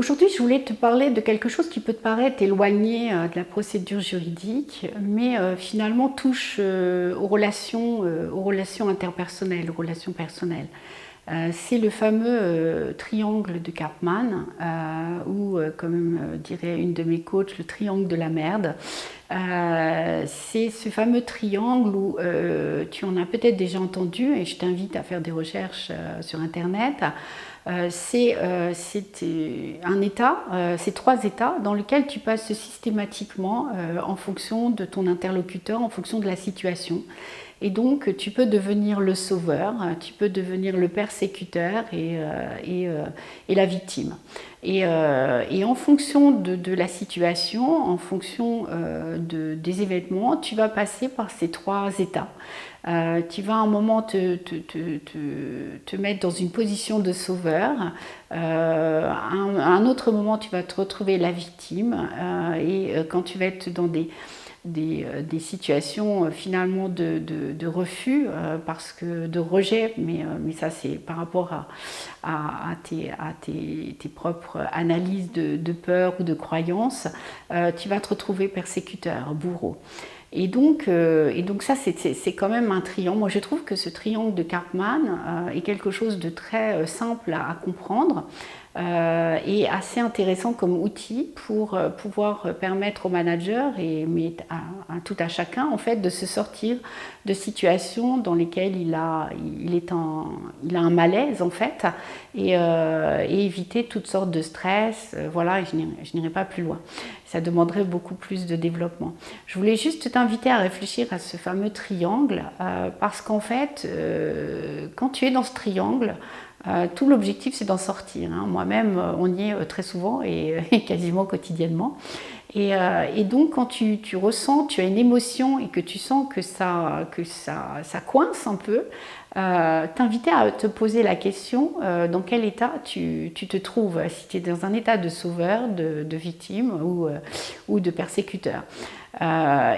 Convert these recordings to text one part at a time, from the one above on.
Aujourd'hui, je voulais te parler de quelque chose qui peut te paraître éloigné de la procédure juridique, mais finalement touche aux relations interpersonnelles, aux relations personnelles. C'est le fameux triangle de Karpman, ou comme dirait une de mes coachs, le triangle de la merde. C'est ce fameux triangle où tu en as peut-être déjà entendu, et je t'invite à faire des recherches sur Internet. C'est un état, c'est trois états dans lesquels tu passes systématiquement en fonction de ton interlocuteur, en fonction de la situation. Et donc, tu peux devenir le sauveur, tu peux devenir le persécuteur et la victime. Et en fonction de la situation, en fonction des événements, tu vas passer par ces trois états. Tu vas à un moment te mettre dans une position de sauveur, à un autre moment tu vas te retrouver la victime, et quand tu vas être dans des situations finalement de refus, parce que de rejet, mais ça c'est par rapport à tes propres analyses de peur ou de croyances, tu vas te retrouver persécuteur, bourreau. Et donc ça, c'est quand même un triangle. Moi, je trouve que ce triangle de Karpman est quelque chose de très simple à comprendre et assez intéressant comme outil pour pouvoir permettre aux managers mais tout à chacun en fait de se sortir de situations dans lesquelles il a un malaise en fait, et éviter toutes sortes de stress. Voilà, je n'irai pas plus loin. Ça demanderait beaucoup plus de développement. Je voulais juste t'inviter à réfléchir à ce fameux triangle, parce qu'en fait, quand tu es dans ce triangle, tout l'objectif c'est d'en sortir. Moi-même, on y est très souvent et quasiment quotidiennement. Et donc quand tu ressens, tu as une émotion et que tu sens que ça coince un peu, t'inviter à te poser la question dans quel état tu te trouves, si tu es dans un état de sauveur, de victime ou de persécuteur.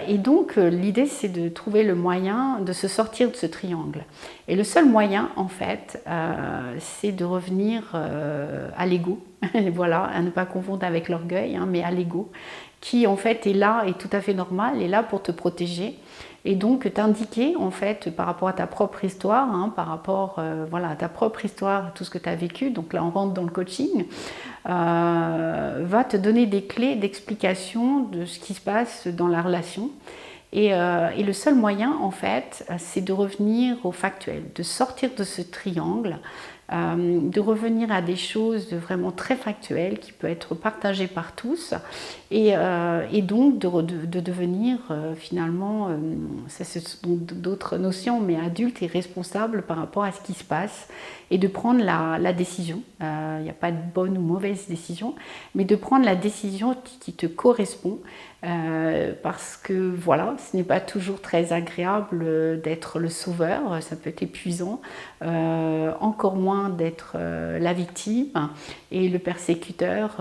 Et donc l'idée c'est de trouver le moyen de se sortir de ce triangle. Et le seul moyen en fait, c'est de revenir à l'ego. Voilà, à ne pas confondre avec l'orgueil, mais à l'ego, qui en fait est là, est tout à fait normal, est là pour te protéger et donc t'indiquer en fait par rapport à ta propre histoire, par rapport à ta propre histoire, tout ce que tu as vécu. Donc là on rentre dans le coaching, va te donner des clés d'explication de ce qui se passe dans la relation. Et le seul moyen, en fait, c'est de revenir au factuel, de sortir de ce triangle, de revenir à des choses vraiment très factuelles qui peuvent être partagées par tous, et donc de devenir finalement, ça ce sont d'autres notions, mais adulte et responsable par rapport à ce qui se passe, et de prendre la décision. Il n'y a pas de bonne ou mauvaise décision, mais de prendre la décision qui te correspond. Parce que voilà, ce n'est pas toujours très agréable d'être le sauveur, ça peut être épuisant, encore moins d'être la victime et le persécuteur.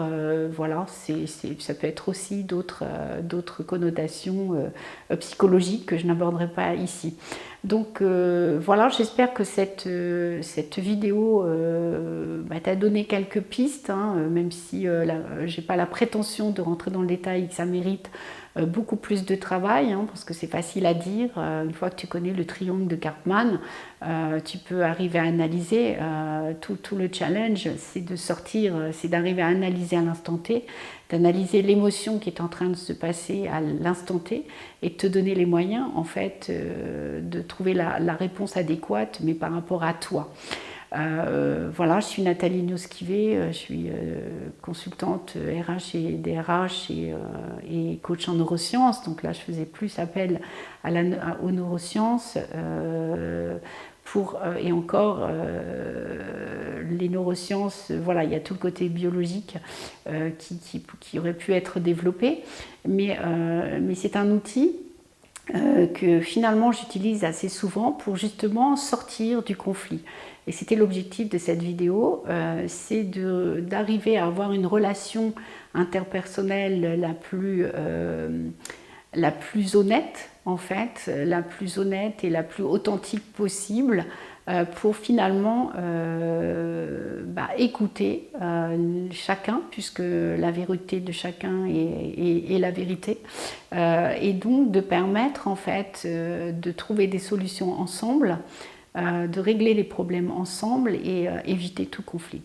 Voilà, ça peut être aussi d'autres connotations psychologiques que je n'aborderai pas ici. Donc voilà, j'espère que cette vidéo t'a donné quelques pistes, même si je n'ai pas la prétention de rentrer dans le détail, que ça mérite beaucoup plus de travail, parce que c'est facile à dire. Une fois que tu connais le triangle de Karpman, tu peux arriver à analyser. Tout le challenge, c'est de sortir, c'est d'arriver à analyser à l'instant T, d'analyser l'émotion qui est en train de se passer à l'instant T et de te donner les moyens en fait de trouver la réponse adéquate, mais par rapport à toi. Voilà, je suis Nathalie Nosquivé, je suis consultante RH et DRH et coach en neurosciences. Donc là, je faisais plus appel aux neurosciences et encore les neurosciences. Voilà, il y a tout le côté biologique qui aurait pu être développé, mais c'est un outil que finalement j'utilise assez souvent pour justement sortir du conflit. Et c'était l'objectif de cette vidéo, c'est d'arriver à avoir une relation interpersonnelle la plus honnête en fait, la plus honnête et la plus authentique possible, pour finalement écouter chacun, puisque la vérité de chacun est la vérité, et donc de permettre en fait de trouver des solutions ensemble, de régler les problèmes ensemble et éviter tout conflit.